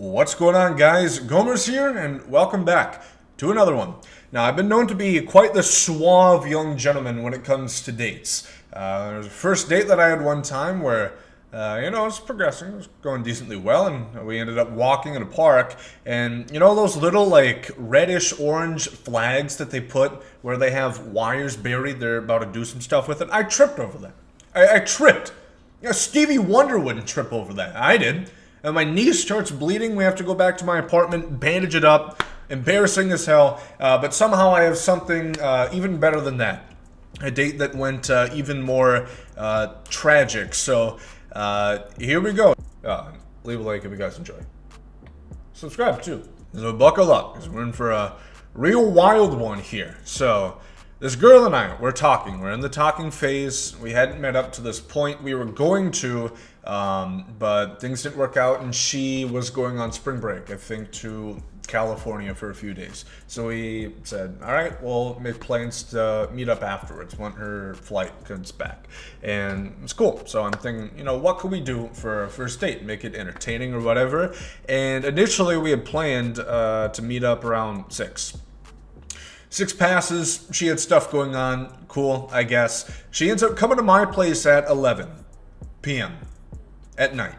What's going on, guys? Gomer's here, and welcome back to another one. Now, I've been known to be quite the suave young gentleman when it comes to dates. There was a first date that I had one time where, it was progressing, it was going decently well, and we ended up walking in a park, and those little, like, reddish-orange flags that they put where they have wires buried, they're about to do some stuff with it? I tripped over that. I tripped. Stevie Wonder wouldn't trip over that. I did. And my knee starts bleeding. We have to go back to my apartment, bandage it up. Embarrassing as hell. But somehow I have something even better than that. A date that went even more tragic. So here we go. Leave a like if you guys enjoy. Subscribe too. So buckle up, because we're in for a real wild one here. So this girl and I, we're talking. We're in the talking phase. We hadn't met up to this point. We were going to, but things didn't work out, and she was going on spring break, I think, to California for a few days. So we said, all right, we'll make plans to meet up afterwards when her flight comes back. And it's cool. So I'm thinking, what could we do for a first date? Make it entertaining or whatever. And initially we had planned to meet up around 6. 6 passes, she had stuff going on, cool, I guess. She ends up coming to my place at 11 p.m. at night.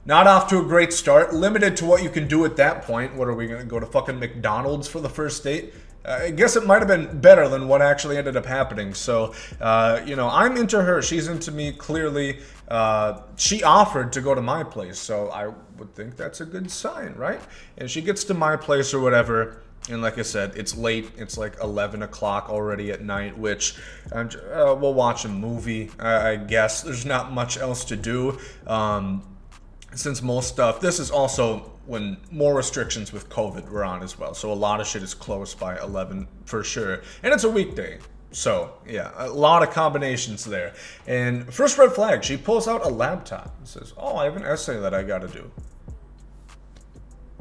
Not off to a great start, limited to what you can do at that point. What are we gonna go to fucking McDonald's for the first date? I guess it might have been better than what actually ended up happening. So, I'm into her, she's into me, clearly. She offered to go to my place, so I would think that's a good sign, right? And she gets to my place or whatever. And like I said, it's late. It's like 11 o'clock already at night, which we'll watch a movie, I guess. There's not much else to do since most stuff. This is also when more restrictions with COVID were on as well. So a lot of shit is closed by 11 for sure. And it's a weekday. So, yeah, a lot of combinations there. And first red flag, she pulls out a laptop and says, oh, I have an essay that I got to do.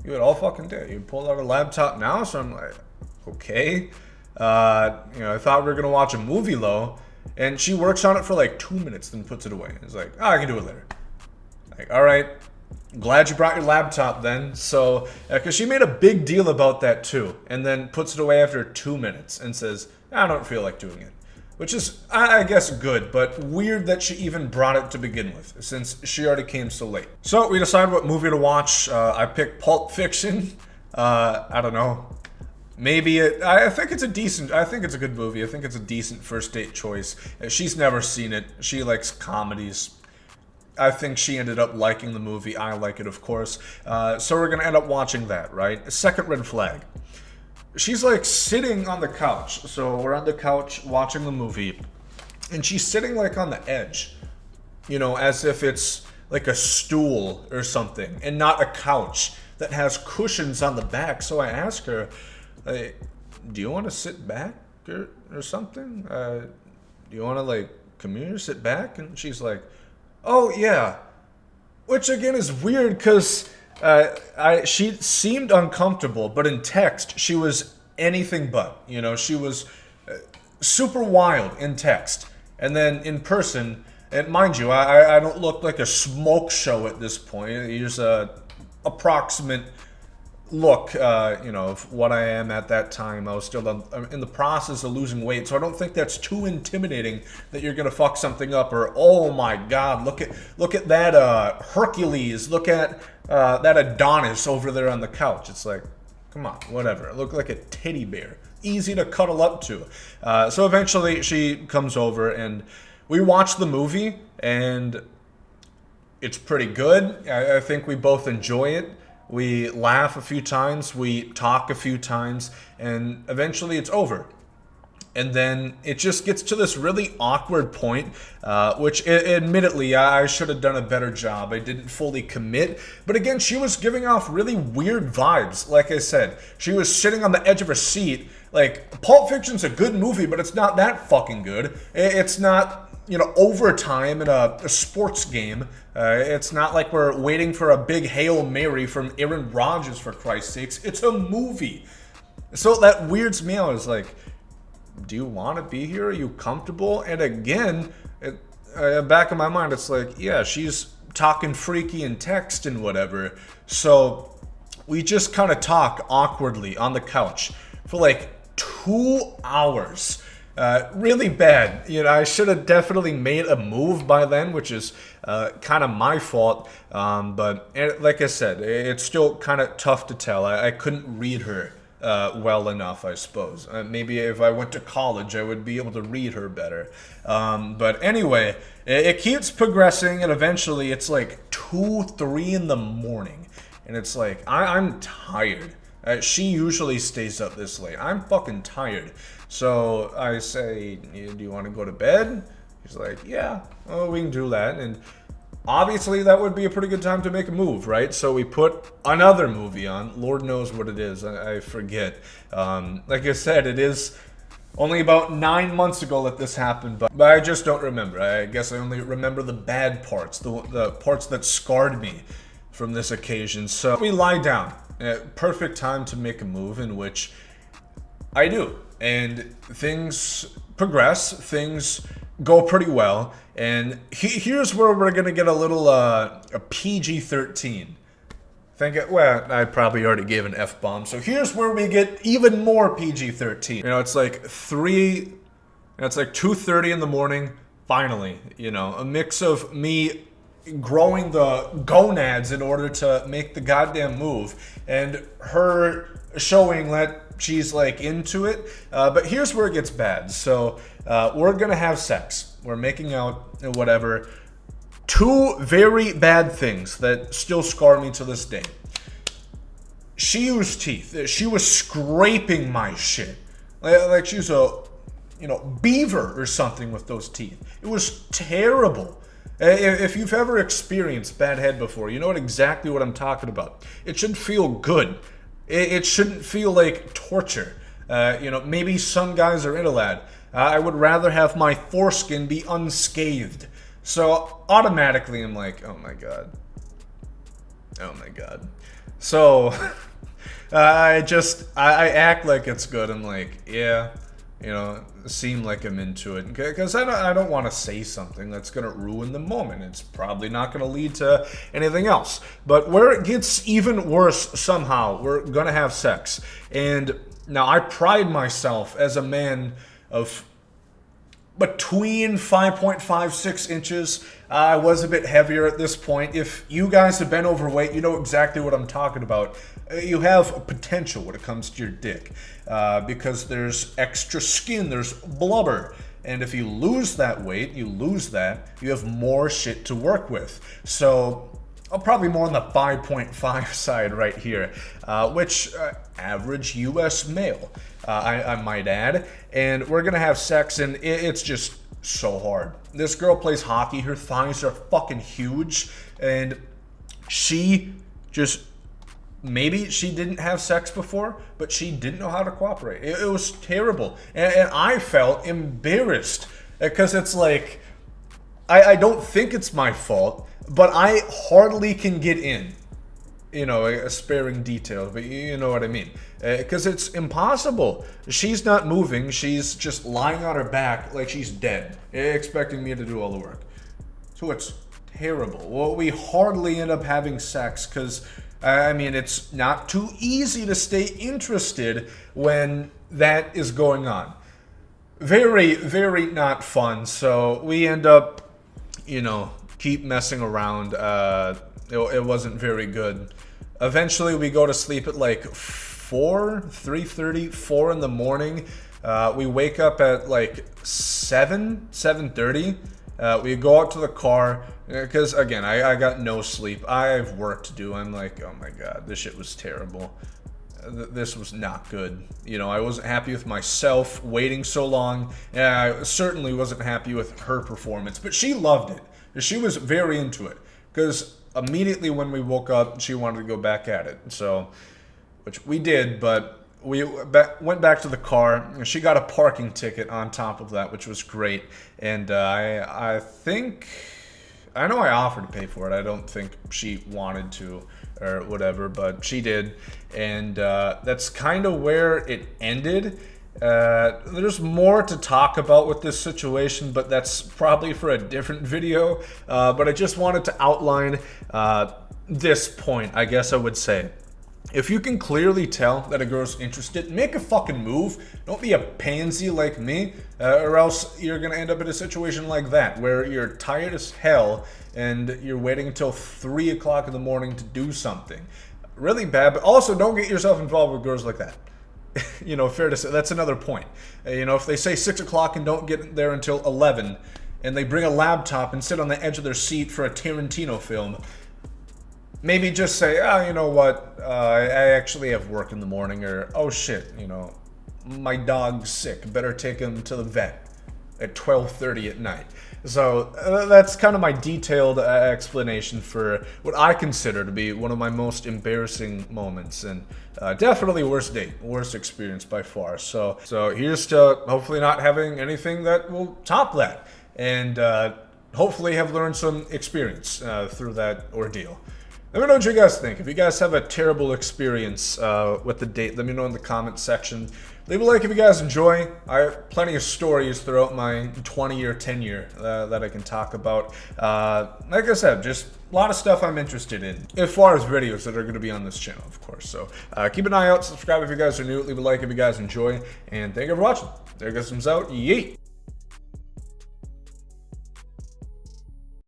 You had all fucking day. You pulled out a laptop now, so I'm like, okay. I thought we were gonna watch a movie though, and she works on it for like 2 minutes, then puts it away. It's like, I can do it later. Like, all right, glad you brought your laptop then. So, because she made a big deal about that too, and then puts it away after 2 minutes and says, I don't feel like doing it. Which is, I guess, good, but weird that she even brought it to begin with, since she already came so late. So we decided what movie to watch. I picked Pulp Fiction. I don't know. Maybe I think it's a good movie. I think it's a decent first date choice. She's never seen it. She likes comedies. I think she ended up liking the movie. I like it, of course. So we're going to end up watching that, right? Second red flag. She's like sitting on the couch. So we're on the couch watching the movie, and she's sitting like on the edge, as if it's like a stool or something and not a couch that has cushions on the back. So I ask her, do you want to sit back or something? Do you want to come here, sit back? And she's like, oh yeah, which again is weird because she seemed uncomfortable, but in text she was anything but. She was super wild in text, and then in person. And mind you, I don't look like a smoke show at this point. Here's a approximate look, of what I am at that time. I was still in the process of losing weight, so I don't think that's too intimidating that you're gonna fuck something up, or oh my god, look at that Hercules, look at that Adonis over there on the couch. It's like, come on, whatever. It looked like a teddy bear, easy to cuddle up to. So eventually she comes over and we watch the movie, and it's pretty good. I think we both enjoy it. We laugh a few times, we talk a few times, and eventually it's over. And then it just gets to this really awkward point, which admittedly I should have done a better job. I didn't fully commit. But again, she was giving off really weird vibes. Like I said, she was sitting on the edge of her seat. Like, Pulp Fiction's a good movie, but it's not that fucking good. It's not, overtime in a sports game. It's not like we're waiting for a big Hail Mary from Aaron Rodgers, for Christ's sakes. It's a movie. So that weirds me out. It's like, do you want to be here? Are you comfortable? And again, back in my mind, it's like, yeah, she's talking freaky in text and whatever. So we just kind of talk awkwardly on the couch for like 2 hours. Really bad. You know, I should have definitely made a move by then, which is kind of my fault. But like I said, it's still kind of tough to tell. I couldn't read her well enough, I suppose. Maybe if I went to college, I would be able to read her better. But anyway, it keeps progressing, and eventually it's like 2, 3 in the morning. And it's like, I'm tired. She usually stays up this late. I'm fucking tired. So I say, do you want to go to bed? He's like, yeah, well, we can do that. And obviously that would be a pretty good time to make a move, right? So we put another movie on. Lord knows what it is. I forget. Like I said, it is only about 9 months ago that this happened, but I just don't remember. I guess I only remember the bad parts, the parts that scarred me from this occasion. So we lie down. Perfect time to make a move, in which I do. And things progress, things go pretty well, and here's where we're gonna get a little a PG-13. Well, I probably already gave an F-bomb, so here's where we get even more PG-13. You know, it's like 2:30 in the morning, finally, you know, a mix of me growing the gonads in order to make the goddamn move, and her showing that she's like into it. But here's where it gets bad. So we're gonna have sex, we're making out and whatever. 2 very bad things that still scar me to this day. She used teeth. She was scraping my shit like she was a, you know, beaver or something with those teeth. It was terrible. If you've ever experienced bad head before, you know exactly what I'm talking about. It should feel good. It shouldn't feel like torture. You know, maybe some guys are into that. I would rather have my foreskin be unscathed. So automatically I'm like, oh my god. Oh my god. So I act like it's good. I'm like, yeah, you know, seem like I'm into it, because I don't want to say something that's gonna ruin the moment. It's probably not gonna lead to anything else. But where it gets even worse, somehow we're gonna have sex. And now I pride myself as a man of between 5.56 inches. I was a bit heavier at this point. If you guys have been overweight, you know exactly what I'm talking about. You have potential when it comes to your dick, because there's extra skin, there's blubber. And if you lose that weight, you have more shit to work with. So I'm probably more on the 5.5 side right here, which average US male, I might add. And we're gonna have sex, and it's just so hard. This girl plays hockey, her thighs are fucking huge, and she just, maybe she didn't have sex before, but she didn't know how to cooperate. It was terrible, and I felt embarrassed, because it's like, I don't think it's my fault, but I hardly can get in. You know, sparing details, but you know what I mean. Because it's impossible. She's not moving. She's just lying on her back like she's dead, expecting me to do all the work. So it's terrible. Well, we hardly end up having sex because, I mean, it's not too easy to stay interested when that is going on. Very, very not fun. So we end up, you know, keep messing around. It wasn't very good. Eventually we go to sleep at like 3:30, 4 in the morning. We wake up at like 7:30. We go out to the car, because again, I got no sleep. I have work to do. I'm like, oh my god, this shit was terrible. This was not good. You know, I wasn't happy with myself waiting so long. And I certainly wasn't happy with her performance, but she loved it. She was very into it, because immediately when we woke up, she wanted to go back at it. So, which we did, but we went back to the car. She got a parking ticket on top of that, which was great. And I know I offered to pay for it. I don't think she wanted to or whatever, but she did. And that's kind of where it ended. There's more to talk about with this situation, but that's probably for a different video. But I just wanted to outline this point, I guess I would say. If you can clearly tell that a girl's interested, make a fucking move. Don't be a pansy like me, or else you're gonna end up in a situation like that, where you're tired as hell and you're waiting until 3 o'clock in the morning to do something. Really bad, but also don't get yourself involved with girls like that. You know, fair to say, that's another point. You know, if they say 6 o'clock and don't get there until 11, and they bring a laptop and sit on the edge of their seat for a Tarantino film, maybe just say, oh, you know what, I actually have work in the morning, or, oh shit, you know, my dog's sick, better take him to the vet at 12:30 at night. So that's kind of my detailed explanation for what I consider to be one of my most embarrassing moments, and definitely worst date, worst experience by far. So here's to hopefully not having anything that will top that, and hopefully have learned some experience through that ordeal. Let me know what you guys think. If you guys have a terrible experience with the date, let me know in the comment section. Leave a like if you guys enjoy. I have plenty of stories throughout my 20-year tenure that I can talk about. Like I said, just a lot of stuff I'm interested in, as far as videos that are going to be on this channel, of course. So keep an eye out, subscribe if you guys are new, leave a like if you guys enjoy, and thank you for watching. There goes thumbs out. Yeet!